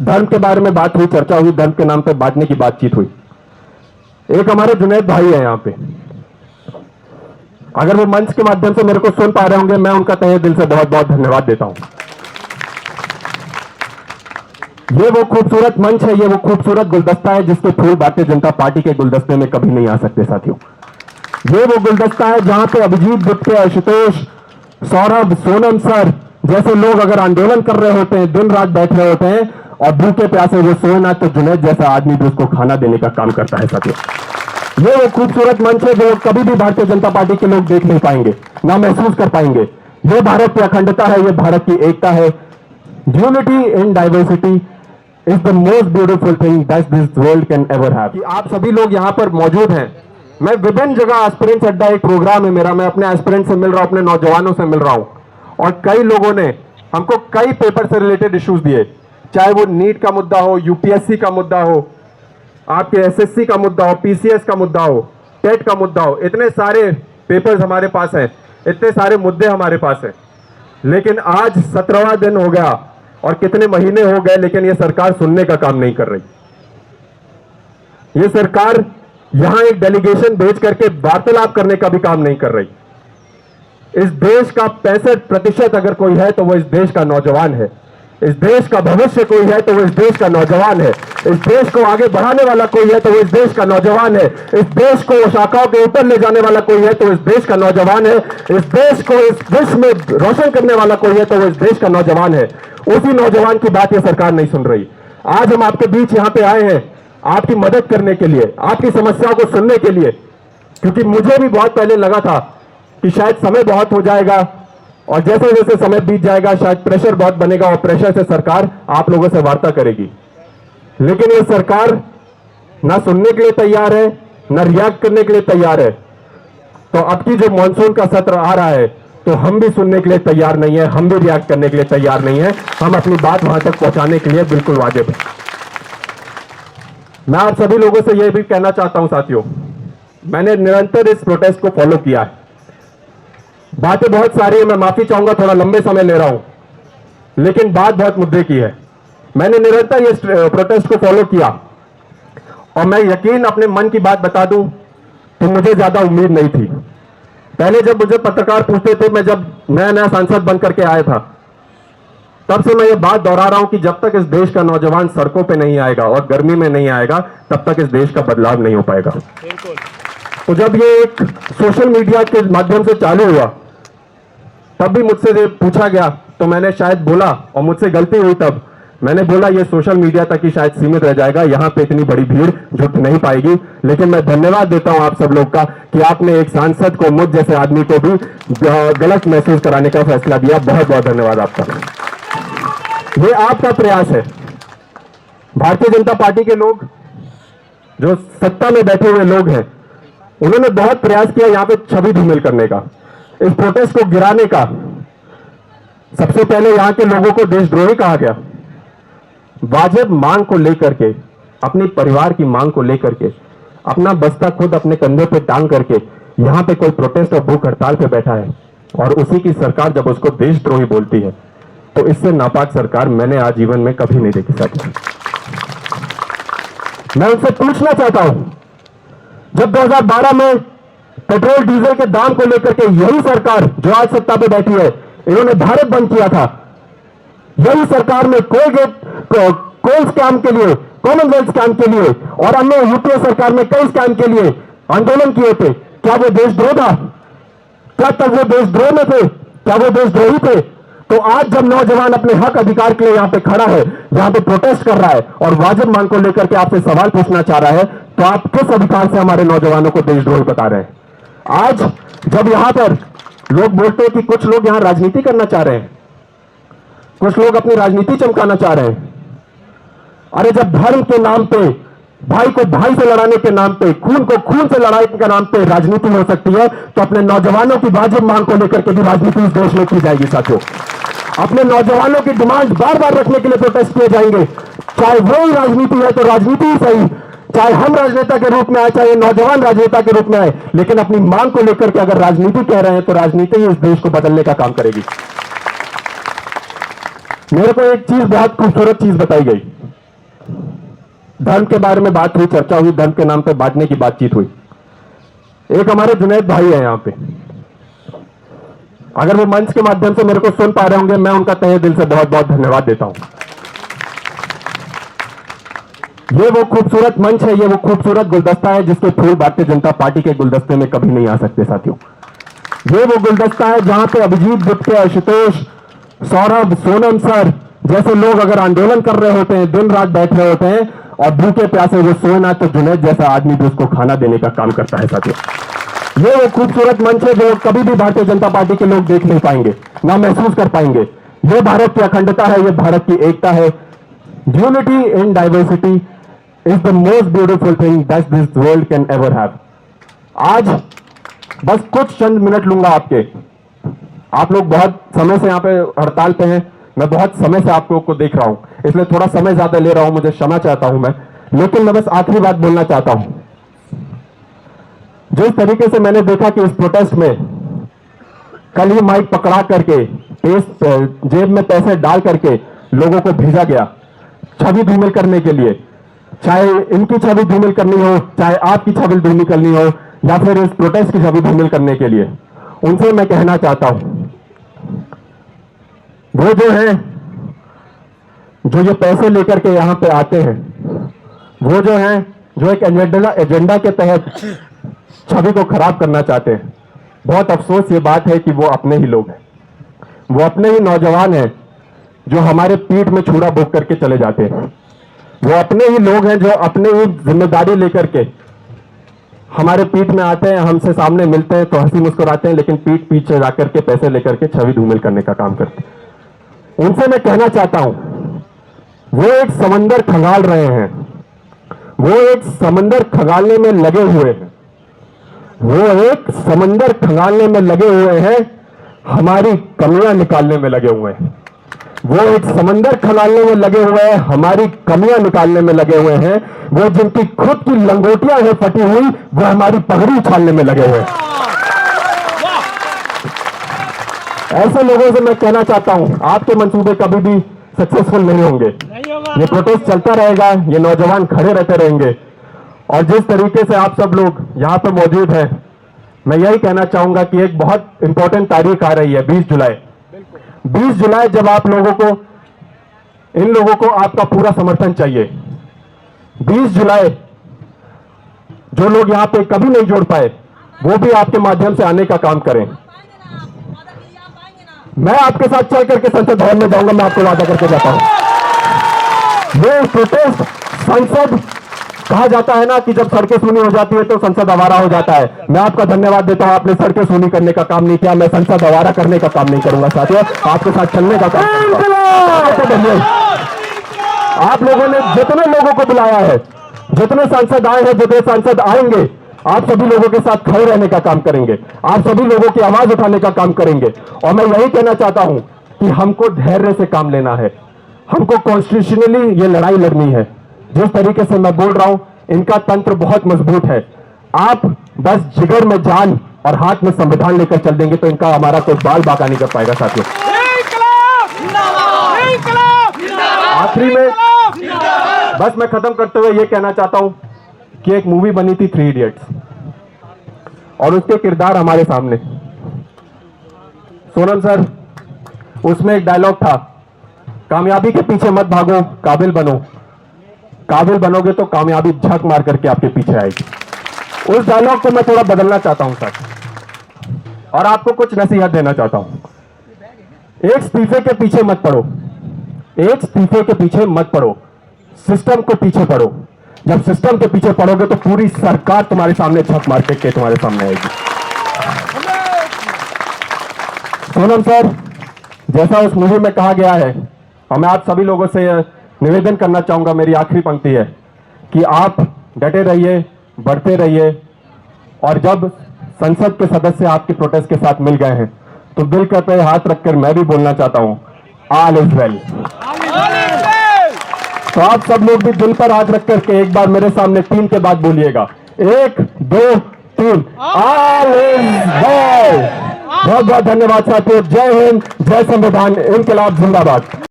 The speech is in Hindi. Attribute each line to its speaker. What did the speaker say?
Speaker 1: धर्म के बारे में बात हुई, चर्चा हुई, धर्म के नाम पे बांटने की बातचीत हुई। एक हमारे जुनैद भाई है यहाँ पे, अगर वो मंच के माध्यम से मेरे को सुन पा रहे होंगे, मैं उनका तहे दिल से बहुत बहुत धन्यवाद देता हूं। ये वो खूबसूरत मंच है, ये वो खूबसूरत गुलदस्ता है जिसके फूल भारतीय जनता पार्टी के गुलदस्ते में कभी नहीं आ सकते साथियों। ये वो गुलदस्ता है जहां पे अभिजीत गुप्ते, आशुतोष, सौरभ, सोनम सर जैसे लोग अगर आंदोलन कर रहे होते हैं, दिन रात बैठ रहे होते हैं और भूखे प्यासे वो सोए ना, तो जुनैद जैसा आदमी भी उसको खाना देने का काम करता है साथियों। ये वो खूबसूरत मंच है जो कभी भी भारतीय जनता पार्टी के लोग देख नहीं पाएंगे, ना महसूस कर पाएंगे। ये भारत की अखंडता है, ये भारत की एकता है। Unity in diversity is the most beautiful thing that this world can ever have. कि आप सभी लोग यहाँ पर मौजूद हैं। मैं विभिन्न जगह एस्पिरेंट्स अड्डा एक प्रोग्राम है मेरा, मैं अपने एस्पिरेंट से मिल रहा हूँ, अपने नौजवानों से मिल रहा हूँ, और कई लोगों ने हमको कई पेपर से रिलेटेड इश्यूज दिए, चाहे वो नीट का मुद्दा हो, यूपीएससी का मुद्दा हो, आपके एसएससी का मुद्दा हो, पीसीएस का मुद्दा हो, टेट का मुद्दा हो। इतने सारे पेपर्स हमारे पास हैं, इतने सारे मुद्दे हमारे पास हैं, लेकिन आज 17वां दिन हो गया और कितने महीने हो गए, लेकिन ये सरकार सुनने का काम नहीं कर रही। ये सरकार यहां एक डेलीगेशन भेज करके वार्तालाप करने का भी काम नहीं कर रही। इस देश का 65% अगर कोई है तो वो इस देश का नौजवान है। इस देश का भविष्य कोई है तो वो इस देश का नौजवान है। इस देश को आगे बढ़ाने वाला कोई है तो वो इस देश का नौजवान है। इस देश को शाखाओं के ऊपर ले जाने वाला कोई है तो इस देश का नौजवान है। इस देश को इस विश्व में रोशन करने वाला कोई है तो वो इस देश का नौजवान है। उसी नौजवान की बात ये सरकार नहीं सुन रही। आज हम आपके बीच यहाँ पे आए हैं आपकी मदद करने के लिए, आपकी समस्याओं को सुनने के लिए, क्योंकि मुझे भी बहुत पहले लगा था कि शायद समय बहुत हो जाएगा और जैसे जैसे समय बीत जाएगा शायद प्रेशर बहुत बनेगा और प्रेशर से सरकार आप लोगों से वार्ता करेगी। लेकिन ये सरकार ना सुनने के लिए तैयार है, ना रिएक्ट करने के लिए तैयार है। तो अब की जो मॉनसून का सत्र आ रहा है तो हम भी सुनने के लिए तैयार नहीं है, हम भी रिएक्ट करने के लिए तैयार नहीं है। हम अपनी बात वहां तक पहुंचाने के लिए बिल्कुल वाजिब है। मैं आप सभी लोगों से यह भी कहना चाहता हूं साथियों, मैंने निरंतर इस प्रोटेस्ट को फॉलो किया है। बातें बहुत सारी है, मैं माफी चाहूंगा थोड़ा लंबे समय ले रहा हूं, लेकिन बात बहुत मुद्दे की है। मैंने निरंतर इस प्रोटेस्ट को फॉलो किया और मैं यकीन अपने मन की बात बता दूं तो मुझे ज्यादा उम्मीद नहीं थी। पहले जब मुझे पत्रकार पूछते थे, मैं जब नया सांसद बन करके आया था, तब से मैं ये बात दोहरा रहा हूं कि जब तक इस देश का नौजवान सड़कों पे नहीं आएगा और गर्मी में नहीं आएगा तब तक इस देश का बदलाव नहीं हो पाएगा। तो जब ये एक सोशल मीडिया के माध्यम से चालू हुआ तब भी मुझसे पूछा गया तो मैंने शायद बोला, और मुझसे गलती हुई, तब मैंने बोला ये सोशल मीडिया तक ही शायद सीमित रह जाएगा, यहां पे इतनी बड़ी भीड़ जुट नहीं पाएगी। लेकिन मैं धन्यवाद देता हूं आप सब लोग का कि आपने एक सांसद को, मुझ जैसे आदमी को भी गलत महसूस कराने का फैसला दिया। बहुत बहुत धन्यवाद आपका। ये आपका प्रयास है। भारतीय जनता पार्टी के लोग जो सत्ता में बैठे हुए लोग हैं, उन्होंने बहुत प्रयास किया यहां पे छवि धूमिल करने का, इस प्रोटेस्ट को गिराने का। सबसे पहले यहां के लोगों को देशद्रोही कहा गया। वाजिब मांग को लेकर के, अपनी परिवार की मांग को लेकर के, अपना बस्ता खुद अपने कंधे पे टांग करके यहां पे कोई प्रोटेस्ट और भूख हड़ताल पे बैठा है, और उसी की सरकार जब उसको देशद्रोही बोलती है तो इससे नापाक सरकार मैंने आजीवन में कभी नहीं देखी साथी। मैं उनसे पूछना चाहता हूं, जब 2012 में पेट्रोल डीजल के दाम को लेकर के यही सरकार जो आज सत्ता पे बैठी है, इन्होंने भारत बंद किया था। यही सरकार में कोल स्कैम के लिए, कॉमनवेल्थ स्कैम के लिए और अन्य यूपीए सरकार में कई स्कैम के लिए आंदोलन किए थे। क्या वो देशद्रोह था? क्या तब वो देशद्रोह में थे? क्या वो देशद्रोही थे? तो आज जब नौजवान अपने हक अधिकार के लिए यहां पे खड़ा है, यहां पे प्रोटेस्ट कर रहा है और वाजिब मांग को लेकर के आपसे सवाल पूछना चाह रहा है, तो आप किस अधिकार से हमारे नौजवानों को देशद्रोही बता रहे हैं? आज जब यहां पर लोग बोलते हैं कि कुछ लोग यहां राजनीति करना चाह रहे हैं, कुछ लोग अपनी राजनीति चमकाना चाह रहे हैं, अरे जब धर्म के नाम पे, भाई को भाई से लड़ाने के नाम पे, खून को खून से लड़ाई के नाम पे राजनीति हो सकती है, तो अपने नौजवानों की वाजिब मांग को लेकर के भी राजनीति इस देश में की जाएगी साथियों। अपने नौजवानों की डिमांड बार बार रखने के लिए प्रोटेस्ट किए जाएंगे। चाहे वो ही राजनीति है तो राजनीति ही सही, चाहे हम राजनेता के रूप में आए, चाहे नौजवान राजनेता के रूप में आए, लेकिन अपनी मांग को लेकर के अगर राजनीति कह रहे हैं तो राजनीति ही इस देश को बदलने का काम करेगी। मेरे को एक चीज, बहुत खूबसूरत चीज बताई गई। धर्म के बारे में बात हुई, चर्चा हुई, धर्म के नाम पे बांटने की बातचीत हुई। एक हमारे जुनैद भाई है यहाँ पे, अगर वो मंच के माध्यम से मेरे को सुन पा रहे होंगे, मैं उनका तहे दिल से बहुत बहुत धन्यवाद देता हूं। ये वो खूबसूरत मंच है, ये वो खूबसूरत गुलदस्ता है जिसके फूल भारतीय जनता पार्टी के गुलदस्ते में कभी नहीं आ सकते साथियों। ये वो गुलदस्ता है जहां पे अभिजीत गुप्ते, आशुतोष, सौरभ, सोनम सर जैसे लोग अगर आंदोलन कर रहे होते हैं, दिन रात बैठ रहे होते हैं और भूखे प्यासे वो सोए ना, तो जुनैद जैसा आदमी भी उसको खाना देने का काम करता है साथियों। ये वो खूबसूरत मंच है जो कभी भी भारतीय जनता पार्टी के लोग देख नहीं पाएंगे, ना महसूस कर पाएंगे। ये भारत की अखंडता है, ये भारत की एकता है। Unity in diversity is the most beautiful thing that this world can ever have. आज बस कुछ चंद मिनट लूंगा आपके, आप लोग बहुत समय से यहाँ पे हड़ताल पे हैं, मैं बहुत समय से आप लोग को देख रहा हूं, इसलिए थोड़ा समय ज्यादा ले रहा हूं, मुझे क्षमा चाहता हूं मैं, लेकिन मैं बस आखिरी बात बोलना चाहता हूं। जिस तरीके से मैंने देखा कि इस प्रोटेस्ट में कल ही माइक पकड़ा करके, जेब में पैसे डाल करके लोगों को भेजा गया छवि धूमिल करने के लिए, चाहे इनकी छवि धूमिल करनी हो, चाहे आपकी छवि धूमिल करनी हो, या फिर इस प्रोटेस्ट की छवि धूमिल करने के लिए, उनसे मैं कहना चाहता हूं, वो जो है जो ये पैसे लेकर के यहां पे आते हैं, वो जो है जो एक एजेंडा के तहत छवि को खराब करना चाहते हैं। बहुत अफसोस ये बात है कि वो अपने ही लोग हैं, वो अपने ही नौजवान हैं जो हमारे पीठ में छुरा भोग करके चले जाते हैं। वो अपने ही लोग हैं जो अपने ही जिम्मेदारी लेकर के हमारे पीठ में आते हैं, हमसे सामने मिलते हैं तो हंसी मुस्कुराते हैं, लेकिन पीठ पीछे जाकर के पैसे लेकर के छवि धूमिल करने का काम करते हैं। उनसे मैं कहना चाहता हूं, वो एक समंदर खंगाल रहे हैं, वो एक समंदर खंगालने में लगे हुए हैं, वो एक समंदर खंगालने में लगे हुए हैं, हमारी कमियां निकालने में लगे हुए हैं। वो एक समंदर खंगालने में लगे हुए हैं, हमारी कमियां निकालने में लगे हुए हैं। वो जिनकी खुद की लंगोटियां हैं फटी हुई, वो हमारी पगड़ी उछालने में लगे हुए हैं। ऐसे लोगों से मैं कहना चाहता हूं, आपके मंसूबे कभी भी सक्सेसफुल नहीं होंगे। ये प्रोटेस्ट चलता रहेगा, ये नौजवान खड़े रहते रहेंगे, और जिस तरीके से आप सब लोग यहां पर मौजूद हैं, मैं यही कहना चाहूंगा कि एक बहुत इंपॉर्टेंट तारीख आ रही है, 20 जुलाई। 20 जुलाई जब आप लोगों को, इन लोगों को आपका पूरा समर्थन चाहिए। 20 जुलाई जो लोग यहां पे कभी नहीं जोड़ पाए, वो भी आपके माध्यम से आने का काम करें। मैं आपके साथ चल करके संसद भवन में जाऊंगा, मैं आपको वादा करके जाता हूं। ये प्रोटेस्ट संसद, कहा जाता है ना कि जब सड़कें सूनी हो जाती है तो संसद आवारा हो जाता है। मैं आपका धन्यवाद देता हूं, आपने सड़कें सूनी करने का काम नहीं किया, मैं संसद आवारा करने का काम नहीं करूंगा साथियों, आपके साथ चलने का काम करूंगा। आप लोगों ने जितने लोगों को बुलाया है, जितने सांसद आए हैं, जितने सांसद आएंगे, आप सभी लोगों के साथ खड़े रहने का काम करेंगे, आप सभी लोगों की आवाज उठाने का काम करेंगे। और मैं यही कहना चाहता हूं कि हमको धैर्य से काम लेना है, हमको कॉन्स्टिट्यूशनली ये लड़ाई लड़नी है। जिस तरीके से मैं बोल रहा हूं, इनका तंत्र बहुत मजबूत है। आप बस जिगर में जान और हाथ में संविधान लेकर चल देंगे तो इनका हमारा कोई बाल बाका नहीं कर पाएगा साथियों। आखिरी में बस मैं खत्म करते हुए ये कहना चाहता हूं कि एक मूवी बनी थी 3 इडियट्स, और उसके किरदार हमारे सामने, सोनम सर, उसमें एक डायलॉग था, कामयाबी के पीछे मत भागो, काबिल बनो, काबिल बनोगे तो कामयाबी झक मार करके आपके पीछे आएगी। उस डायलॉग को मैं थोड़ा बदलना चाहता हूं सर, और आपको कुछ नसीहत देना चाहता हूं। एक इस्तीफे के पीछे मत पड़ो, एक इस्तीफे के पीछे मत पड़ो, सिस्टम को पीछे पड़ो। जब सिस्टम के पीछे पड़ोगे तो पूरी सरकार तुम्हारे सामने झक मार के तुम्हारे सामने आएगी। सोनम सर, जैसा उस मूवी में कहा गया है, और मैं आप सभी लोगों से निवेदन करना चाहूंगा, मेरी आखिरी पंक्ति है कि आप डटे रहिए, बढ़ते रहिए, और जब संसद के सदस्य आपके प्रोटेस्ट के साथ मिल गए हैं तो दिल पे हाथ रखकर मैं भी बोलना चाहता हूं, ऑल इज वेल। तो आप सब लोग भी दिल पर हाथ रख करके एक बार मेरे सामने 3 के बाद बोलिएगा, 1 2 3, ऑल इज वेल। बहुत बहुत धन्यवाद साथियों, जय हिंद, जय संविधान, इनकलाब जिंदाबाद।